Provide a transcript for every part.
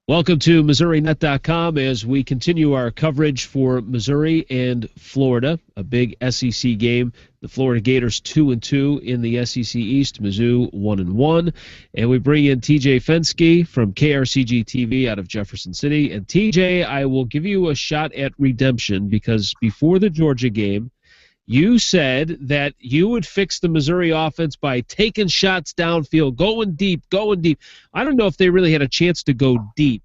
Welcome to MissouriNet.com as we continue our coverage for Missouri and Florida, a big SEC game. The Florida Gators 2-2 in the SEC East, Mizzou 1-1. And we bring in TJ Fenske from KRCG-TV out of Jefferson City. And TJ, I will give you a shot at redemption because before the Georgia game, you said that you would fix the Missouri offense by taking shots downfield, going deep, going deep. I don't know if they really had a chance to go deep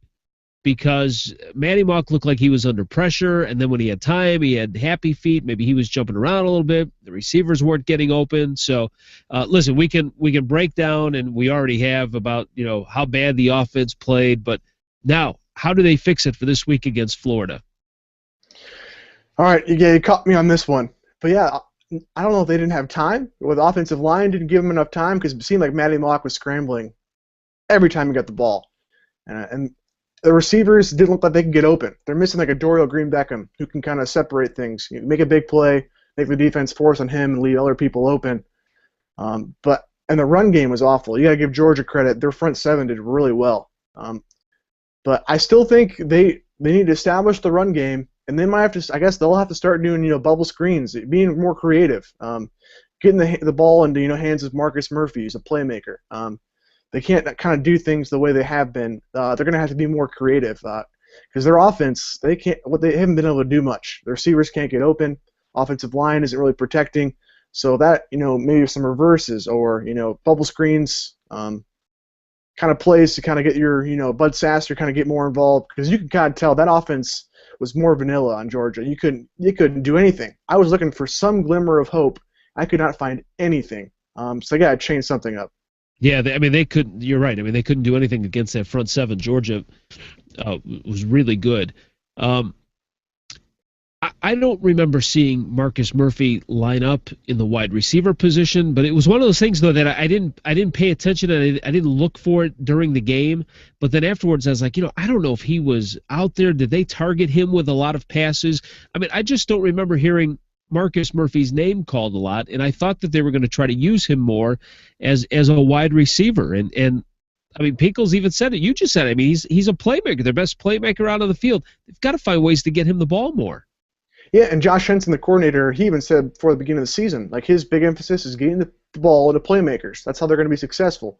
because Matty Mock looked like he was under pressure, and then when he had time, he had happy feet. Maybe he was jumping around a little bit. The receivers weren't getting open. So, listen, we can break down, and we already have about how bad the offense played. But now, how do they fix it for this week against Florida? All right, you caught me on this one. But yeah, I don't know if they didn't have time, or the offensive line didn't give them enough time because it seemed like Matty Mock was scrambling every time he got the ball. And the receivers didn't look like they could get open. They're missing like a Dorial Green Beckham who can kind of separate things, make a big play, make the defense force on him and leave other people open. And the run game was awful. You got to give Georgia credit. Their front seven did really well. But I still think they need to establish the run game. And they might have to. I guess they'll have to start doing, bubble screens, being more creative, getting the ball into hands of Marcus Murphy, who's a playmaker. They can't kind of do things the way they have been. They're going to have to be more creative because their offense, they haven't been able to do much. The receivers can't get open. Offensive line isn't really protecting. So that maybe some reverses or bubble screens, kind of plays to kind of get your Bud Sasser kind of get more involved because you can kind of tell that offense was more vanilla on Georgia. You couldn't do anything. I was looking for some glimmer of hope. I could not find anything. So they got to change something up. Yeah, they couldn't. You're right. They couldn't do anything against that front seven. Georgia was really good. I don't remember seeing Marcus Murphy line up in the wide receiver position, but it was one of those things though that I didn't pay attention and I didn't look for it during the game. But then afterwards, I was like, I don't know if he was out there. Did they target him with a lot of passes? I just don't remember hearing Marcus Murphy's name called a lot, and I thought that they were going to try to use him more as a wide receiver. And Pinkles even said it. You just said it. He's a playmaker, their best playmaker out of the field. They've got to find ways to get him the ball more. Yeah, and Josh Henson, the coordinator, he even said before the beginning of the season, like his big emphasis is getting the ball into playmakers. That's how they're going to be successful.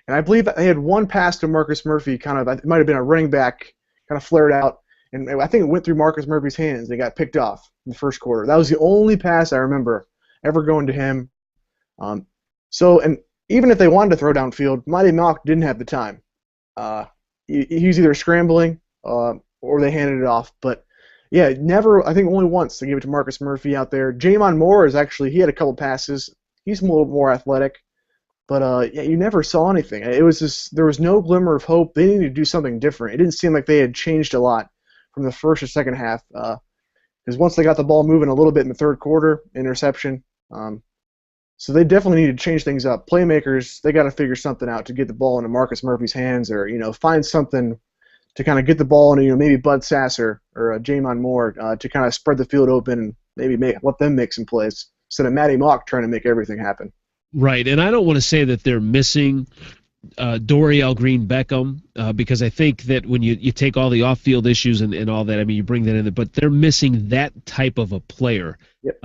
And I believe that they had one pass to Marcus Murphy, it might have been a running back, kind of flared out, and I think it went through Marcus Murphy's hands. They got picked off in the first quarter. That was the only pass I remember ever going to him. And even if they wanted to throw downfield, Mighty Mock didn't have the time. He was either scrambling or they handed it off, but yeah, never. I think only once they gave it to Marcus Murphy out there. Jamon Moore he had a couple passes. He's a little more athletic, but you never saw anything. It was just there was no glimmer of hope. They needed to do something different. It didn't seem like they had changed a lot from the first or second half. Because once they got the ball moving a little bit in the third quarter, interception. So they definitely need to change things up. Playmakers, they got to figure something out to get the ball into Marcus Murphy's hands, or find something to kind of get the ball into maybe Bud Sasser or Jamon Moore to kind of spread the field open and maybe let them make some plays instead of Matty Mock trying to make everything happen. Right, and I don't want to say that they're missing Dorial Green Beckham because I think that when you take all the off-field issues and all that, you bring that in there, but they're missing that type of a player, yep.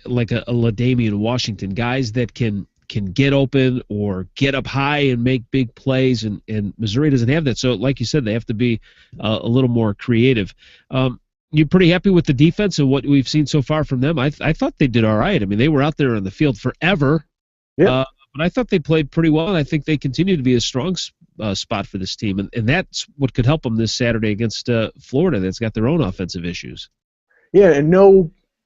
Like a LaDamian Washington, guys that can get open or get up high and make big plays, and Missouri doesn't have that. So, like you said, they have to be a little more creative. You're pretty happy with the defense and what we've seen so far from them? I thought they did all right. They were out there on the field forever, yeah. But I thought they played pretty well, and I think they continue to be a strong spot for this team, and that's what could help them this Saturday against Florida that's got their own offensive issues. Yeah, and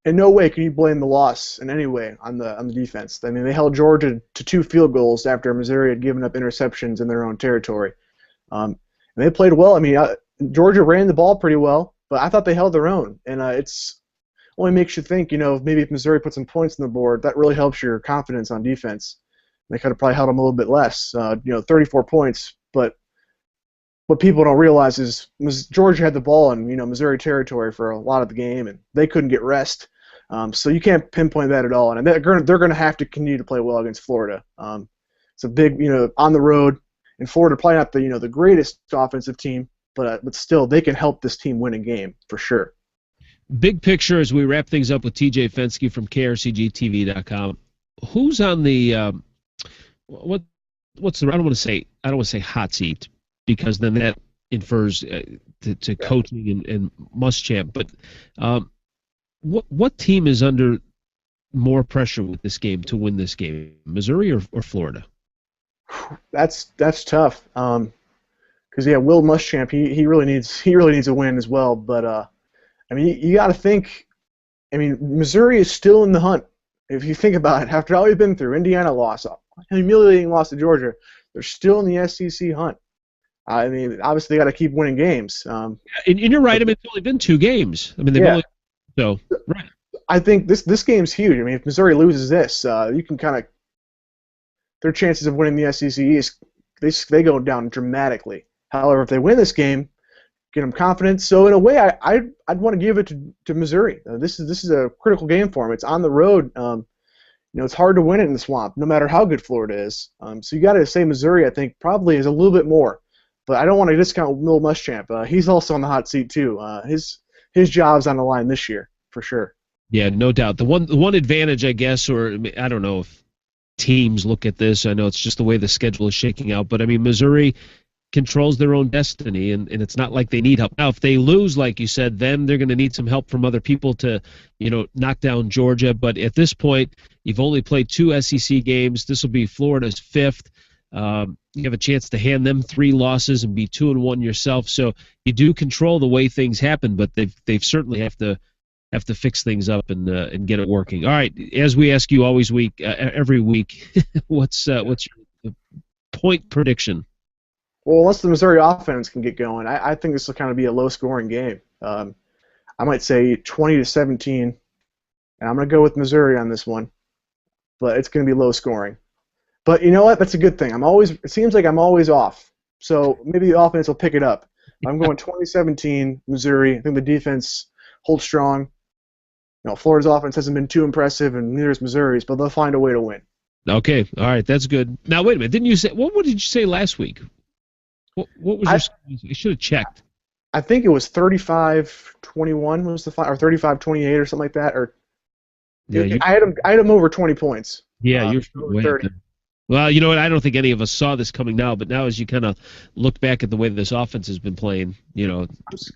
in no way can you blame the loss in any way on the defense. They held Georgia to 2 field goals after Missouri had given up interceptions in their own territory. And they played well. Georgia ran the ball pretty well, but I thought they held their own. And it's only makes you think, maybe if Missouri put some points on the board, that really helps your confidence on defense. They could have probably held them a little bit less, 34 points. But what people don't realize is Georgia had the ball in Missouri territory for a lot of the game, and they couldn't get rest. So you can't pinpoint that at all. And they're going to have to continue to play well against Florida. It's a big, on the road, and Florida probably not the greatest offensive team, but still, they can help this team win a game for sure. Big picture as we wrap things up with TJ Fenske from KRCG-TV.com. Who's on the what's the I don't want to say hot seat, because then that infers to coaching and Muschamp. But what team is under more pressure with this game to win this game, Missouri or Florida? That's tough. Because Will Muschamp, he really needs a win as well. But I mean, you got to think. I mean, Missouri is still in the hunt. If you think about it, after all we've been through, Indiana lost, humiliating loss to Georgia, they're still in the SEC hunt. I mean, obviously they got to keep winning games. And you're right. I mean, it's only been 2 games. I mean, they've only right. I think this game's huge. I mean, if Missouri loses this, you can kind of their chances of winning the SEC East they go down dramatically. However, if they win this game, get them confidence. So in a way, I'd want to give it to Missouri. This is a critical game for them. It's on the road. It's hard to win it in the Swamp, no matter how good Florida is. So you got to say Missouri, I think, probably is a little bit more. But I don't want to discount Will Muschamp. He's also on the hot seat too. His job's on the line this year for sure. Yeah, no doubt. The one advantage, I guess, or I don't know if teams look at this. I know it's just the way the schedule is shaking out. But I mean, Missouri controls their own destiny, and it's not like they need help. Now, if they lose, like you said, then they're going to need some help from other people to, knock down Georgia. But at this point, you've only played 2 SEC games. This will be Florida's 5th. You have a chance to hand them 3 losses and be 2-1 yourself. So you do control the way things happen, but they've certainly have to fix things up and get it working. All right, as we ask you every week, what's your point prediction? Well, unless the Missouri offense can get going, I think this will kind of be a low-scoring game. I might say 20-17, and I'm going to go with Missouri on this one. But it's going to be low-scoring. But you know what? That's a good thing. It seems like I'm always off. So maybe the offense will pick it up. I'm going 2017 Missouri. I think the defense holds strong. Florida's offense hasn't been too impressive, and neither is Missouri's, but they'll find a way to win. Okay, all right, that's good. Now wait a minute, didn't you say what did you say last week? What was your score? I should have checked. I think it was 35-21 was the final, or 35-28 or something like that. Or I had them over 20 points. Yeah, you're way 30. Well, you know what? I don't think any of us saw this coming now, but now as you kind of look back at the way this offense has been playing, it's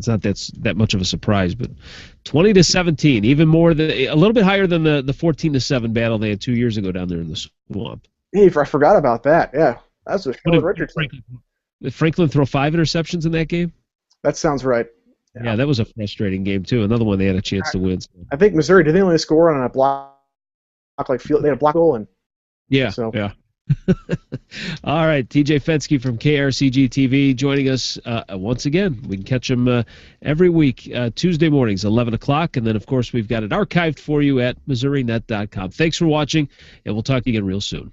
not that much of a surprise. But 20-17, even more than a little bit higher than the 14-7 battle they had 2 years ago down there in the Swamp. Hey, I forgot about that. Yeah, that's a Sean Richardson. Did Franklin throw 5 interceptions in that game? That sounds right. Yeah, that was a frustrating game too. Another one they had a chance to win. So. I think Missouri did they only score on a block like field? They had a block goal and. Yeah. All right, TJ Fenske from KRCG-TV joining us once again. We can catch him every week, Tuesday mornings, 11 o'clock. And then, of course, we've got it archived for you at MissouriNet.com. Thanks for watching, and we'll talk to you again real soon.